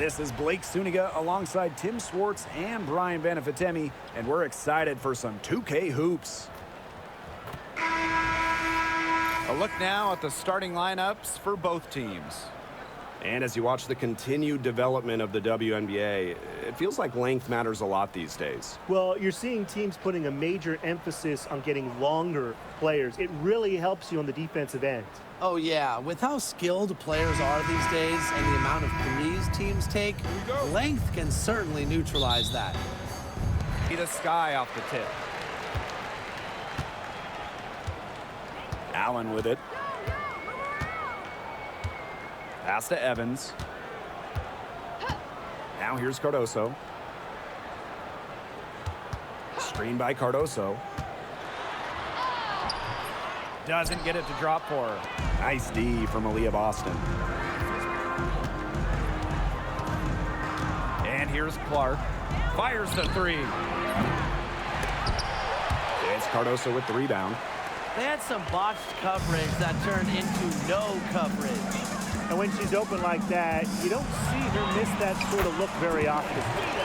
This is Blake Suniga alongside Tim Swartz and Brian Benefitemi, and we're excited for some 2K hoops. A look now at the starting lineups for both teams. And as you watch the continued development of the WNBA, it feels like length matters a lot these days. Well, you're seeing teams putting a major emphasis on getting longer players. It really helps you on the defensive end. Oh, yeah. With how skilled players are these days and the amount of threes teams take, length can certainly neutralize that. Rita Sky off the tip. Allen with it. Pass to Evans. Now here's Cardoso. Screen by Cardoso. Doesn't get it to drop for her. Nice D from Aaliyah Boston. And here's Clark. Fires the three. It's Cardoso with the rebound. They had some botched coverage that turned into no coverage. And when she's open like that, you don't see her miss that sort of look very often.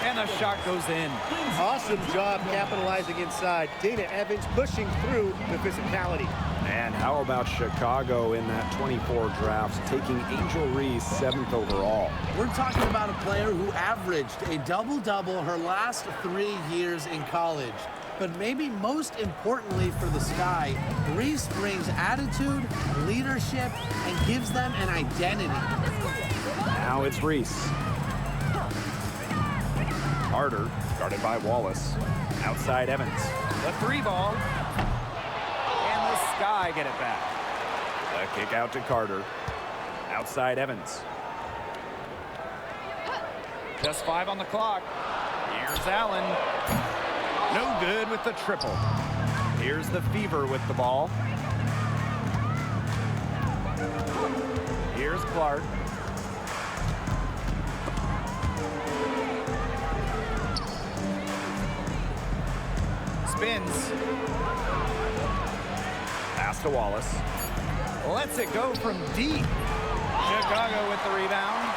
And the shot goes in. Awesome job capitalizing inside. Dana Evans pushing through the physicality. And how about Chicago in that 24 draft, taking Angel Reese 7th overall? We're talking about a player who averaged a double-double her last 3 years in college. But maybe most importantly for the Sky, Reese brings attitude, leadership, and gives them an identity. Now it's Reese. Carter, guarded by Wallace. Outside Evans. The three ball. And the Sky get it back. The kick out to Carter. Outside Evans. Just 5 on the clock. Here's Allen. No good with the triple. Here's the Fever with the ball. Here's Clark. Spins. Pass to Wallace. Lets it go from deep. Chicago with the rebound.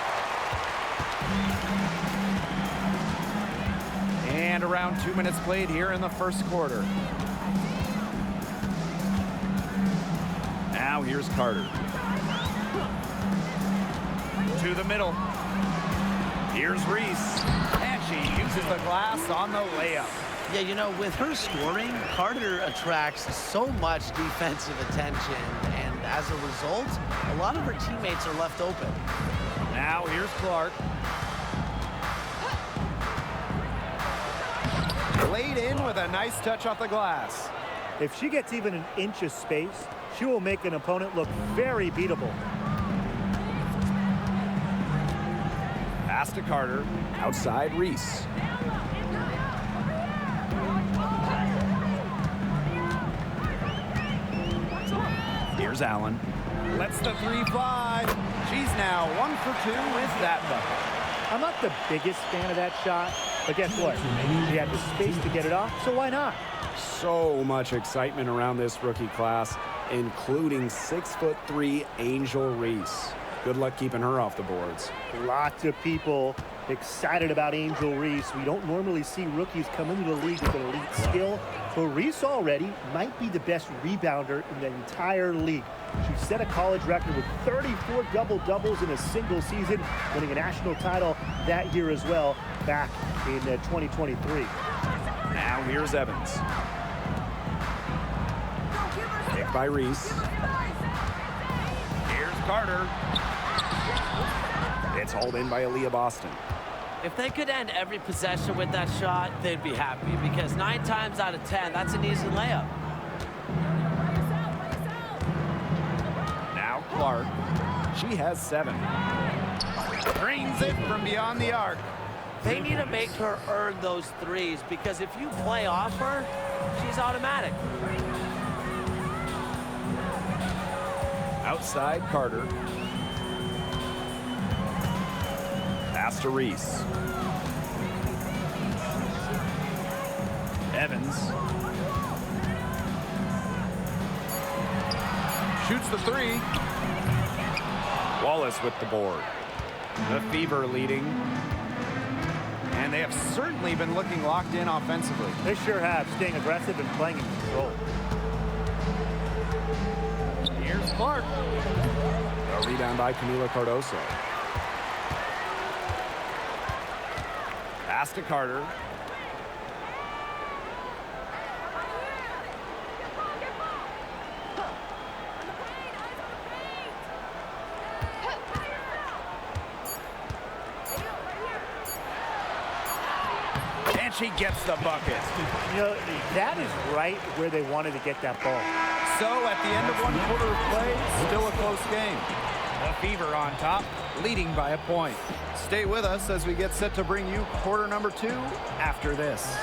And around 2 minutes played here in the first quarter. Now here's Carter. To the middle. Here's Reese. And she uses the glass on the layup. Yeah, you know, with her scoring, Carter attracts so much defensive attention. And as a result, a lot of her teammates are left open. Now here's Clark. Laid in with a nice touch off the glass. If she gets even an inch of space, she will make an opponent look very beatable. Pass to Carter. Outside Reese. Here's Allen. Lets the three fly. She's now 1 for 2 with that bucket. I'm not the biggest fan of that shot, but guess what? She had the space to get it off, so why not? So much excitement around this rookie class, including 6'3" Angel Reese. Good luck keeping her off the boards. Lots of people excited about Angel Reese. We don't normally see rookies come into the league with an elite skill, but Reese already might be the best rebounder in the entire league. She set a college record with 34 double-doubles in a single season, winning a national title that year as well, back in 2023. Now here's Evans. Picked by Reese. Here's Carter. It's hauled in by Aaliyah Boston. If they could end every possession with that shot, they'd be happy because 9 times out of 10, that's an easy layup. Now Clark. She has 7. Drains it from beyond the arc. They need to make her earn those threes because if you play off her, she's automatic. Outside Carter. Pass to Reese. Evans. Shoots the three. Wallace with the board. The Fever leading. And they have certainly been looking locked in offensively. They sure have, staying aggressive and playing in control. Here's Clark. A rebound by Camila Cardoso. Pass to Carter. And she gets the bucket. You know, that is right where they wanted to get that ball. So at the end of one quarter of play, still a close game. The Fever on top, leading by a point. Stay with us as we get set to bring you quarter number 2 after this.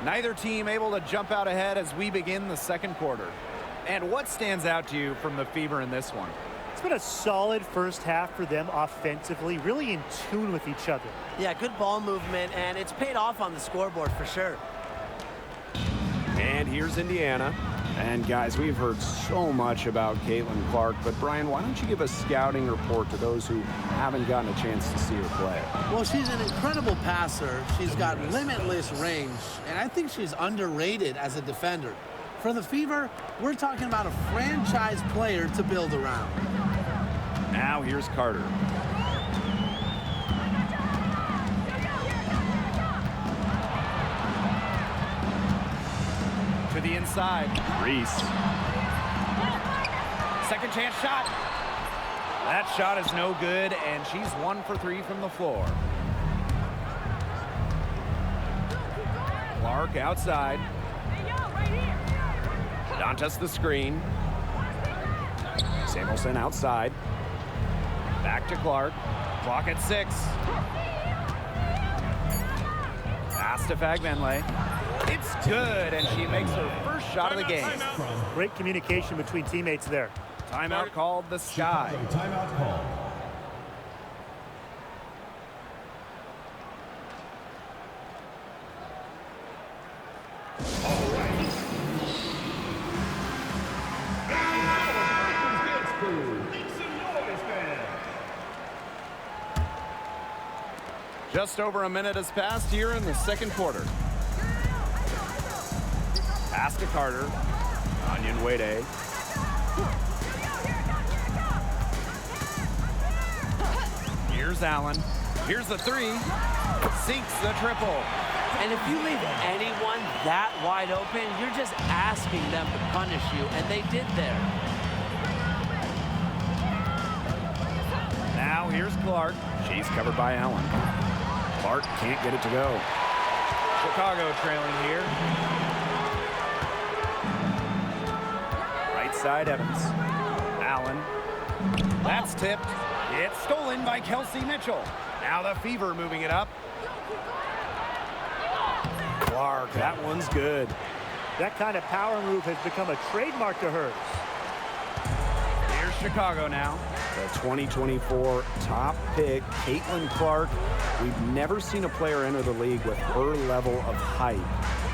Neither team able to jump out ahead as we begin the second quarter. And what stands out to you from the Fever in this one? It's been a solid first half for them offensively, really in tune with each other. Yeah, good ball movement, and it's paid off on the scoreboard for sure. And here's Indiana. And guys, we've heard so much about Caitlin Clark, but Brian, why don't you give a scouting report to those who haven't gotten a chance to see her play? Well, she's an incredible passer. She's got limitless range, and I think she's underrated as a defender. For the Fever, we're talking about a franchise player to build around. Now here's Carter. To the inside. Reese. Second chance shot. That shot is no good, and she's 1 for 3 from the floor. Clark outside. Dantas the screen. Samuelson outside. Back to Clark. Clock at 6. Pass to Fagbenle. It's good, and she makes her first shot of the game. Great communication between teammates there. Timeout called the Sky. Timeout call. Just over a minute has passed here in the second quarter. Pass to Carter. Onion Wade. Here's Allen. Here's the 3. Sinks the triple. And if you leave anyone that wide open, you're just asking them to punish you, and they did there. Now here's Clark. She's covered by Allen. Clark can't get it to go. Chicago trailing here. Right side, Evans. Allen. That's tipped. It's stolen by Kelsey Mitchell. Now the Fever moving it up. Clark, that one's good. That kind of power move has become a trademark to hers. Here's Chicago now. The 2024 top pick, Caitlin Clark. We've never seen a player enter the league with her level of hype,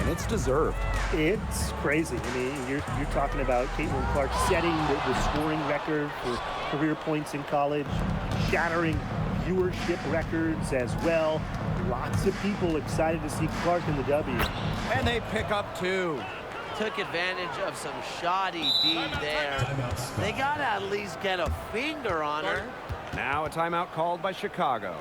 and it's deserved. It's crazy. I mean, you're talking about Caitlin Clark setting the scoring record for career points in college, shattering viewership records as well. Lots of people excited to see Clark in the W. And they pick up 2. Took advantage of some shoddy D there. They got to at least get a finger on her. Now a timeout called by Chicago.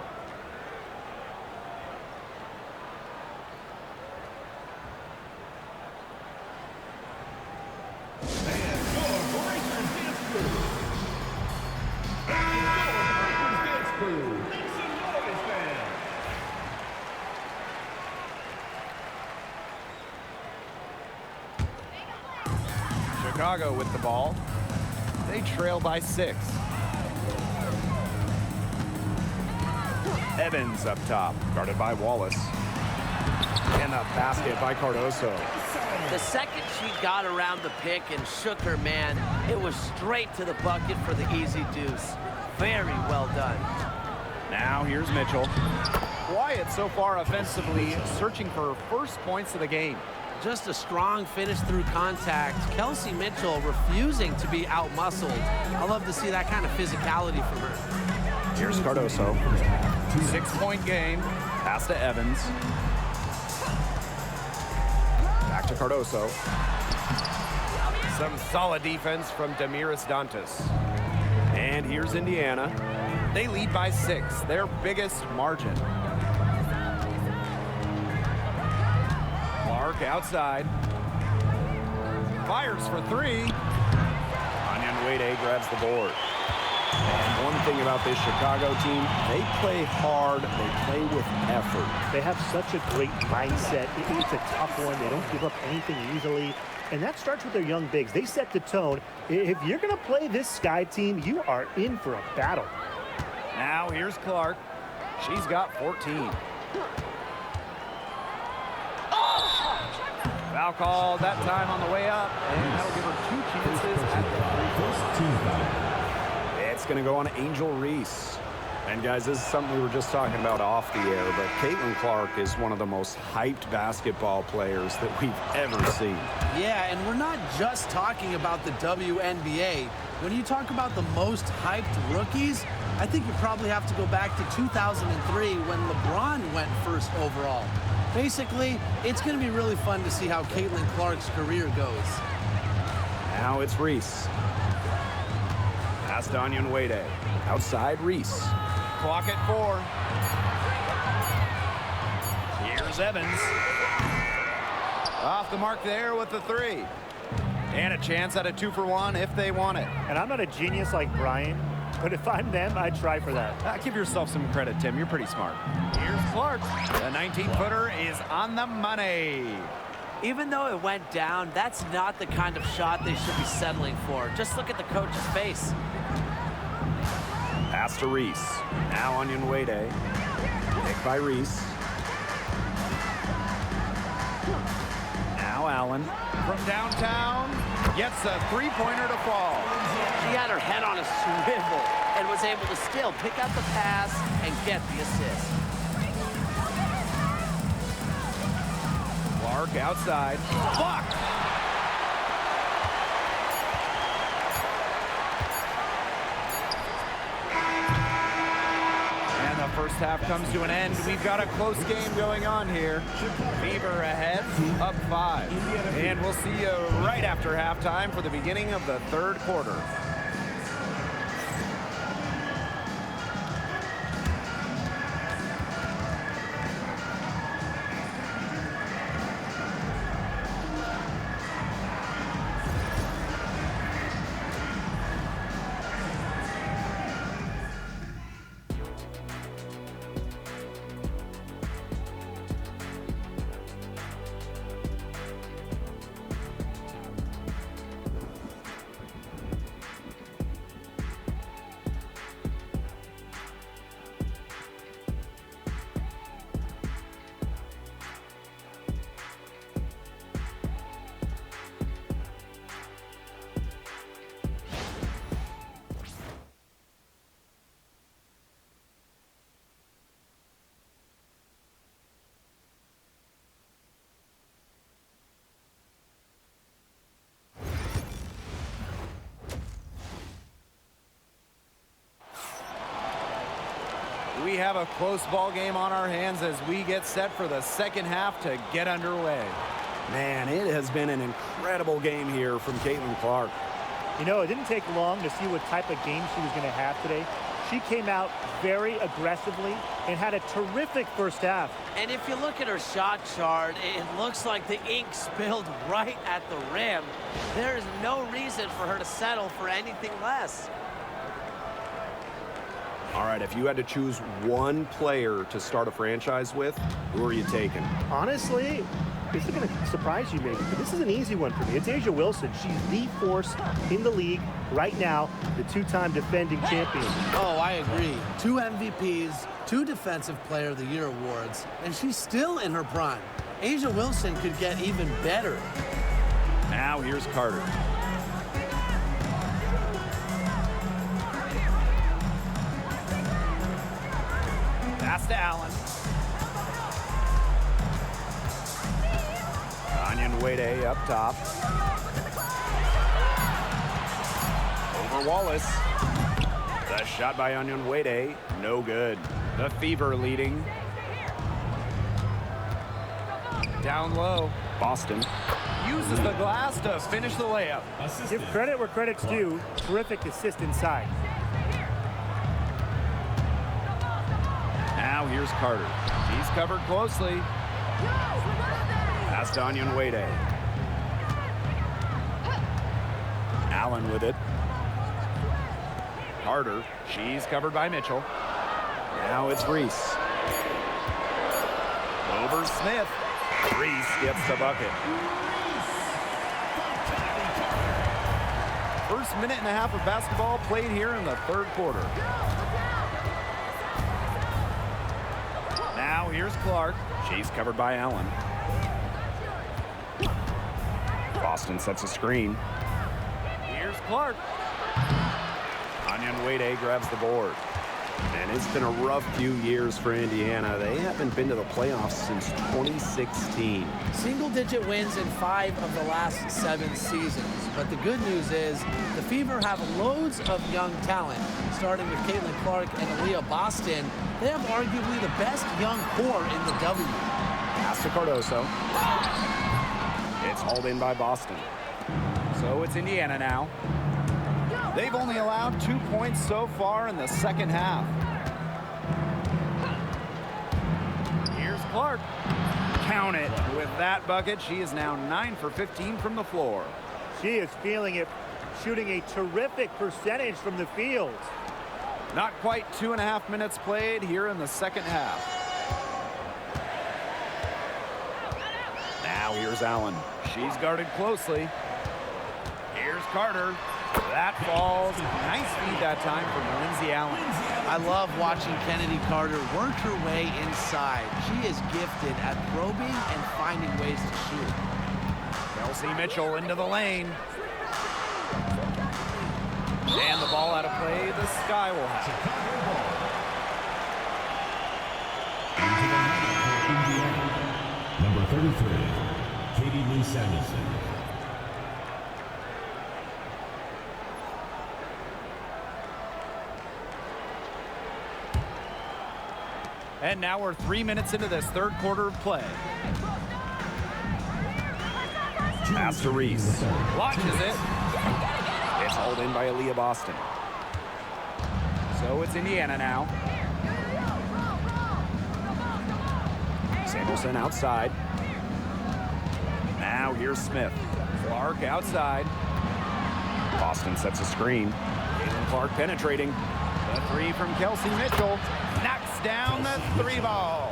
Chicago with the ball. They trail by 6. Evans up top, guarded by Wallace. And a basket by Cardoso. The second she got around the pick and shook her man, it was straight to the bucket for the easy deuce. Very well done. Now here's Mitchell. Quiet so far offensively, searching for her first points of the game. Just a strong finish through contact. Kelsey Mitchell refusing to be out-muscled. I love to see that kind of physicality from her. Here's Cardoso. 6-point game. Pass to Evans. Back to Cardoso. Some solid defense from Damiris Dantas. And here's Indiana. They lead by 6, their biggest margin. Clark outside. Fires for 3. Onyenwere grabs the board. And one thing about this Chicago team, they play hard, they play with effort. They have such a great mindset. It's a tough one. They don't give up anything easily. And that starts with their young bigs. They set the tone. If you're going to play this Sky team, you are in for a battle. Now here's Clark. She's got 14. Foul call that time on the way up, and that'll give her 2 chances at the free throw. It's going to go on Angel Reese. And guys, this is something we were just talking about off the air, but Caitlin Clark is one of the most hyped basketball players that we've ever seen. Yeah, and we're not just talking about the WNBA. When you talk about the most hyped rookies, I think you probably have to go back to 2003 when LeBron went first overall. Basically, it's going to be really fun to see how Caitlin Clark's career goes. Now it's Reese. Past Onyenwere. Outside Reese. Clock at 4. Here's Evans. Off the mark there with the 3. And a chance at a 2-for-1 if they want it. And I'm not a genius like Brian, but if I'm them, I'd try for that. Give yourself some credit, Tim. You're pretty smart. Here's Clark. The 19-footer is on the money. Even though it went down, that's not the kind of shot they should be settling for. Just look at the coach's face. Pass to Reese. Now Onyenwere. Picked by Reese. Now Allen. From downtown, gets a 3-pointer to fall. She had her head on a swivel and was able to still pick up the pass and get the assist. Clark outside. Blocked. And the first half comes to an end. We've got a close game going on here. Fever ahead, up 5. And we'll see you right after halftime for the beginning of the 3rd quarter. We have a close ball game on our hands as we get set for the second half to get underway. Man, it has been an incredible game here from Caitlin Clark. You know, it didn't take long to see what type of game she was going to have today. She came out very aggressively and had a terrific first half. And if you look at her shot chart, it looks like the ink spilled right at the rim. There is no reason for her to settle for anything less. All right, if you had to choose one player to start a franchise with, who are you taking? Honestly, this is going to surprise you maybe, but this is an easy one for me. It's A'ja Wilson. She's the force in the league right now, the 2-time defending champion. Oh, I agree. 2 MVPs, 2 Defensive Player of the Year awards, and she's still in her prime. Asia Wilson could get even better. Now here's Carter. Pass to Allen. Onion Wade up top. Over Wallace. The shot by Onion Wade, no good. The Fever leading. Down low. Boston. Uses the glass to finish the layup. Give credit where credit's due. Terrific assist inside. Now here's Carter. He's covered closely. Pass to Onion Wade. Allen with it. Carter. She's covered by Mitchell. Now it's Reese. Over Smith. Reese gets the bucket. First minute and a half of basketball played here in the third quarter. Now here's Clark. She's covered by Allen. Boston sets a screen. Here's Clark. Onion Wade grabs the board. And it's been a rough few years for Indiana. They haven't been to the playoffs since 2016. Single-digit wins in 5 of the last 7 seasons. But the good news is the Fever have loads of young talent. Starting with Caitlin Clark and Aaliyah Boston, they have arguably the best young core in the W. Pass to Cardoso. It's hauled in by Boston. So it's Indiana now. They've only allowed 2 points so far in the second half. Here's Clark. Count it. With that bucket, she is now 9 for 15 from the floor. She is feeling it, shooting a terrific percentage from the field. Not quite 2.5 minutes played here in the second half. Now here's Allen. She's guarded closely. Here's Carter. That falls. Nice feed that time from Lindsay Allen. I love watching Kennedy Carter work her way inside. She is gifted at probing and finding ways to shoot. Kelsey Mitchell into the lane. And the ball out of play. The Sky will have it. Number 33, Katie Lee Samuelson. And now we're 3 minutes into this third quarter of play. Pass to Reese. Launches it. It's hauled in by Aaliyah Boston. So it's Indiana now. Samuelson outside. Now here's Smith. Clark outside. Boston sets a screen. Caitlin Clark penetrating. The 3 from Kelsey Mitchell. Knocks down the 3 ball.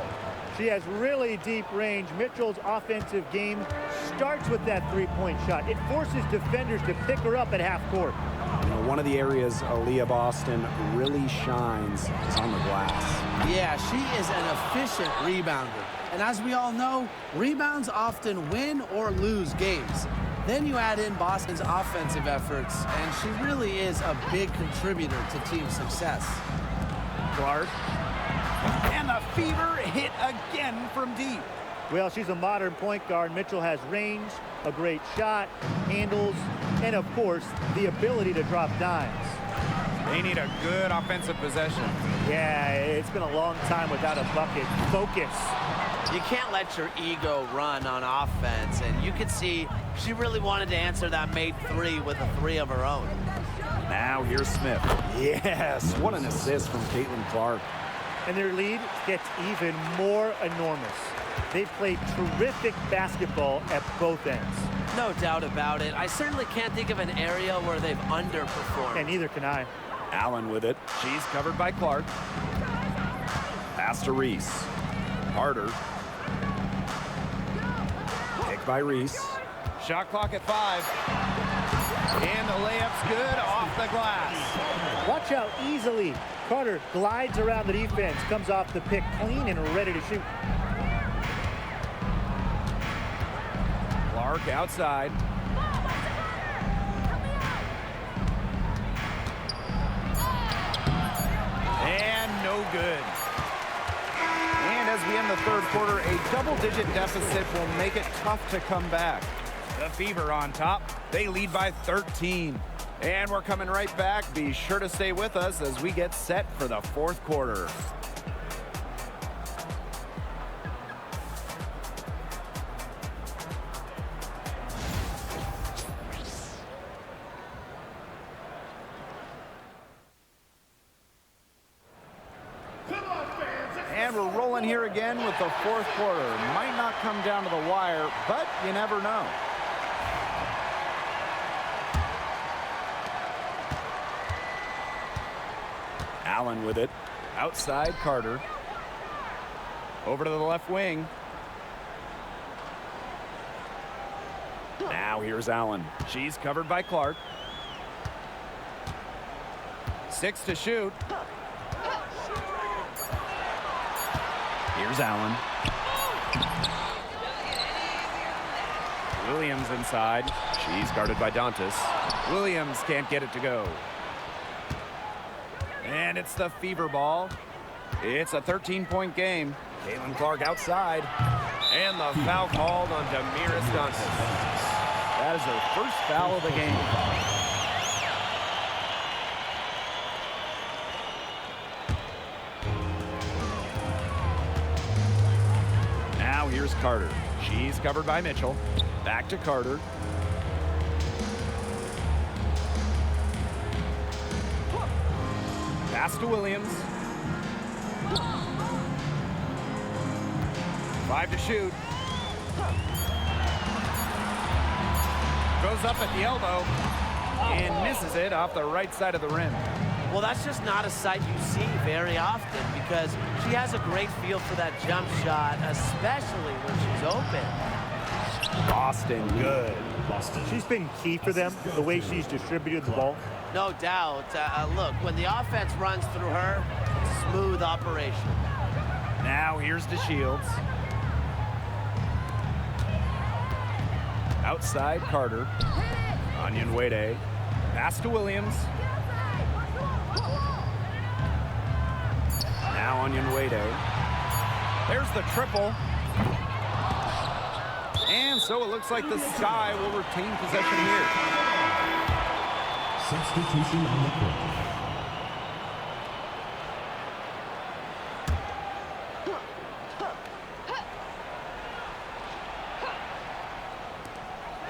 She has really deep range. Mitchell's offensive game starts with that three-point shot. It forces defenders to pick her up at half court. You know, one of the areas Aaliyah Boston really shines is on the glass. Yeah, she is an efficient rebounder. And as we all know, rebounds often win or lose games. Then you add in Boston's offensive efforts, and she really is a big contributor to team success. Clark. And the Fever hit again from deep. Well, she's a modern point guard. Mitchell has range, a great shot, handles, and of course, the ability to drop dimes. They need a good offensive possession. Yeah, it's been a long time without a bucket. Focus. You can't let your ego run on offense, and you can see she really wanted to answer that made 3 with a 3 of her own. Now here's Smith. Yes, what an assist from Caitlin Clark. And their lead gets even more enormous. They've played terrific basketball at both ends. No doubt about it. I certainly can't think of an area where they've underperformed. And neither can I. Allen with it. She's covered by Clark. Pass to Reese. Carter. Picked by Reese. Shot clock at 5. And the layup's good off the glass. Watch out easily. Carter glides around the defense, comes off the pick clean and ready to shoot. Clark outside. And no good. And as we end the third quarter, a double-digit deficit will make it tough to come back. The Fever on top. They lead by 13. And we're coming right back. Be sure to stay with us as we get set for the fourth quarter. And we're rolling here again with the fourth quarter. Might not come down to the wire, but you never know. Allen with it. Outside Carter. Over to the left wing. Now here's Allen. She's covered by Clark. 6 to shoot. Here's Allen. Williams inside. She's guarded by Dantas. Williams can't get it to go. And it's the Fever ball. It's a 13-point game. Caitlin Clark outside. And the foul called on Damiris Dantas. That is her first foul of the game. Now here's Carter. She's covered by Mitchell. Back to Carter. Pass to Williams. 5 to shoot. Goes up at the elbow and misses it off the right side of the rim. Well, that's just not a sight you see very often because she has a great feel for that jump shot, especially when she's open. Boston, good. She's been key for them, the way she's distributed the ball. No doubt. Look, when the offense runs through her, smooth operation. Now here's DeShields. Outside Carter. Onion Wade. Pass to Williams. Now Onion Wade. There's the triple. And so it looks like the Sky will retain possession here. Substitution on the court.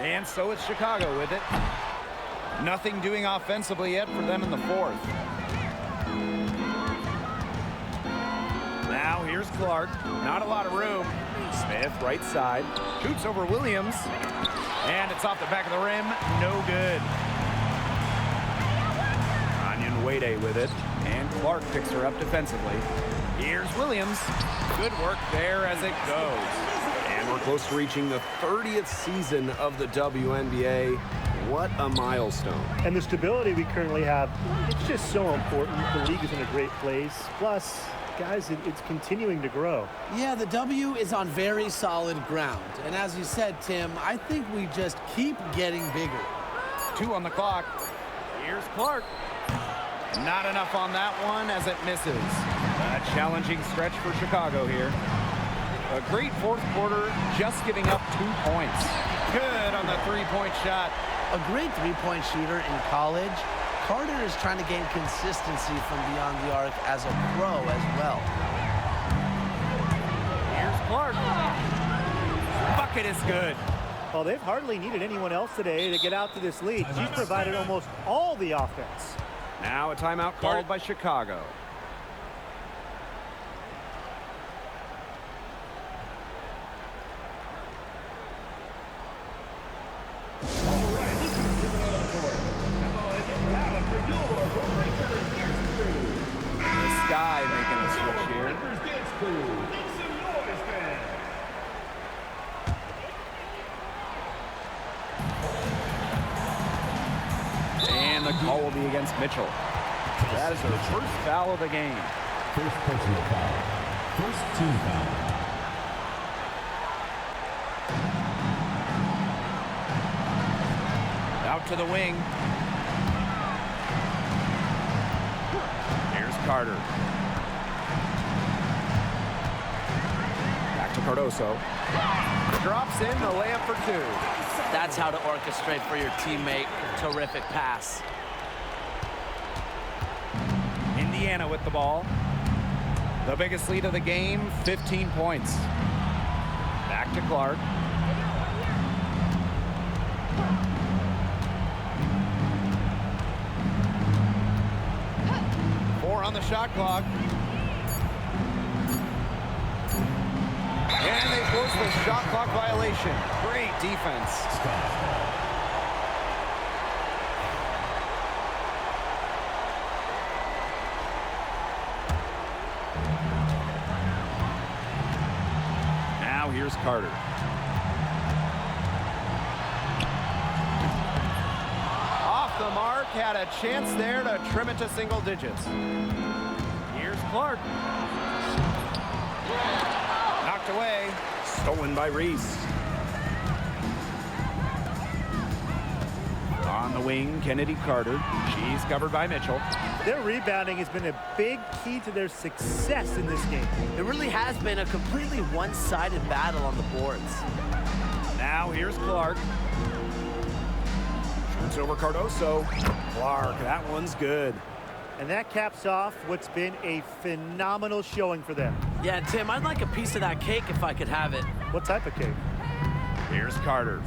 And so it's Chicago with it. Nothing doing offensively yet for them in the fourth. Now here's Clark. Not a lot of room. Smith right side. Shoots over Williams. And it's off the back of the rim. No good. Onion Wade with it. And Clark picks her up defensively. Here's Williams. Good work there as it goes. And we're close to reaching the 30th season of the WNBA. What a milestone. And the stability we currently have, it's just so important. The league is in a great place. Plus, guys, it's continuing to grow. Yeah, the W is on very solid ground. And as you said, Tim, I think we just keep getting bigger. 2 on the clock. Here's Clark. Not enough on that one as it misses. A challenging stretch for Chicago here. A great fourth quarter, just giving up 2 points. Good on the three-point shot. A great three-point shooter in college. Carter is trying to gain consistency from beyond the arc as a pro as well. Here's Clark. Bucket is good. Well, they've hardly needed anyone else today to get out to this lead. She's provided almost all the offense. Now a timeout called by Chicago. The Sky making a switch here. against Mitchell. That is her first foul of the game. First personal foul. First team foul. Out to the wing. Here's Carter. Back to Cardoso. Drops in the layup for two. That's how to orchestrate for your teammate. Terrific pass. Indiana with the ball. The biggest lead of the game, 15 points. Back to Clark. On the shot clock. And they force the shot clock violation. Great defense. Now here's Carter. Off the mark, had a chance there to trim it to single digits. Here's Clark. Knocked away. Stolen by Reese. On the wing, Kennedy Carter. She's covered by Mitchell. Their rebounding has been a big key to their success in this game. It really has been a completely one-sided battle on the boards. Now here's Clark. Shoots over Cardoso. Clark, that one's good. And that caps off what's been a phenomenal showing for them. Yeah, Tim, I'd like a piece of that cake if I could have it. What type of cake? Here's Carter.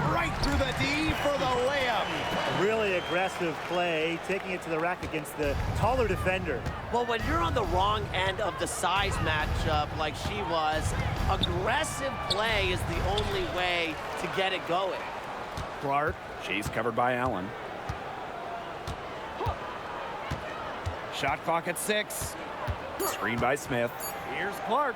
Right through the D for the layup. Really aggressive play, taking it to the rack against the taller defender. Well, when you're on the wrong end of the size matchup like she was, aggressive play is the only way to get it going. Clark. She's covered by Allen. Shot clock at 6. Screen by Smith. Here's Clark.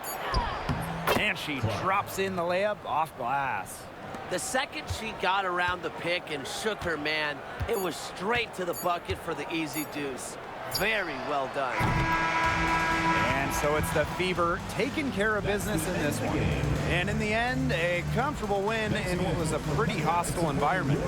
And she drops in the layup off glass. The second she got around the pick and shook her man, it was straight to the bucket for the easy deuce. Very well done. And so it's the Fever taking care of business in this one. And in the end, a comfortable win in what was a pretty hostile environment.